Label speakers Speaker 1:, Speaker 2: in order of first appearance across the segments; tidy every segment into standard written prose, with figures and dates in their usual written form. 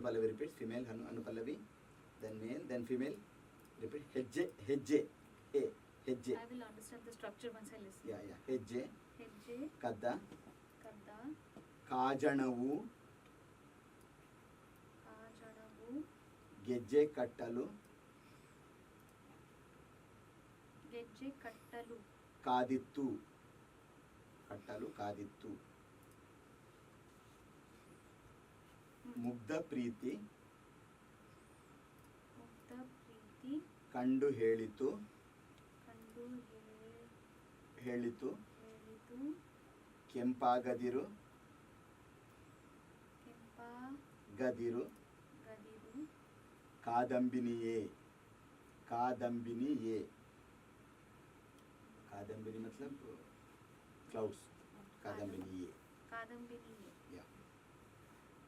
Speaker 1: Anupallavi repeats, female Anupallavi, then male, then female. Repeat. Hejje, hejje, hejje.
Speaker 2: I will understand the structure once I listen.
Speaker 1: Yeah. Hejje,
Speaker 2: ಹೆಜ್ಜೆ,
Speaker 1: ಕದ್ದ,
Speaker 2: ಕದ್ದ,
Speaker 1: ಕಾಜಣವು,
Speaker 2: ಕಾಜಣವು,
Speaker 1: ಗೆಜ್ಜೆ ಕಟ್ಟಲು,
Speaker 2: ಗೆಜ್ಜೆ ಕಟ್ಟಲು,
Speaker 1: ಕಾದಿತ್ತು, ಕಟ್ಟಲು ಕಾದಿತ್ತು. ಮುಗ್ಧ ಪ್ರೀತಿ,
Speaker 2: ಮುಗ್ಧ ಪ್ರೀತಿ,
Speaker 1: ಕಂಡು ಹೇಳಿತು,
Speaker 2: ಕಂಡು
Speaker 1: ಹೇಳಿತು.
Speaker 2: ಹೇಳಿತು,
Speaker 1: ಕೆಂಪಾಗದಿರು,
Speaker 2: ಕೆಂಪಾಗದಿರು, ಗದಿರು,
Speaker 1: ಕಾದಂಬಿನಿಯೇ, ಕಾದಂಬಿನಿಯೇ. कादम्बिनी मतलब क्लाउड्स, कादम्बिनी ये. Yeah.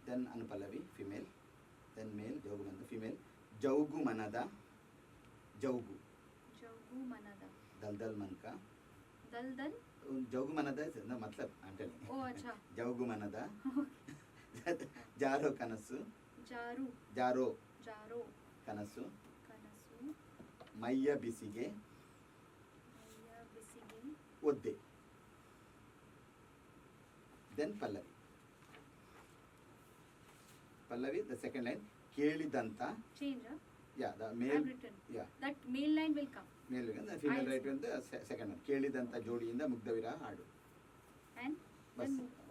Speaker 1: Then Anupallavi, female. Then male, Jaugu Manada, female. Jaugu Manada, Jaugu.
Speaker 2: Jaugu Manada.
Speaker 1: Daldal Manka.
Speaker 2: Daldal?
Speaker 1: Jaugu Manada is no मतलब I'm telling.
Speaker 2: Oh, अच्छा.
Speaker 1: Jaugu Manada. Jaro Kanasu.
Speaker 2: Jaru.
Speaker 1: Jaro.
Speaker 2: Jaro.
Speaker 1: Kanasu.
Speaker 2: Kanasu.
Speaker 1: Maya Bisige. ಒದ್ದೆ. Then Pallavi, the second line, ಕೇಳಿದಂತ.
Speaker 2: Change, huh?
Speaker 1: Yeah, the male.
Speaker 2: I've written.
Speaker 1: Yeah.
Speaker 2: That male line will come.
Speaker 1: Male line, the female right one, the second one. ಕೇಳಿದಂತ ಜೋಡಿಯಿಂದ ಮುಗ್ಧ ವಿರಹ ಹಾಡು.
Speaker 2: And
Speaker 1: bus.
Speaker 2: then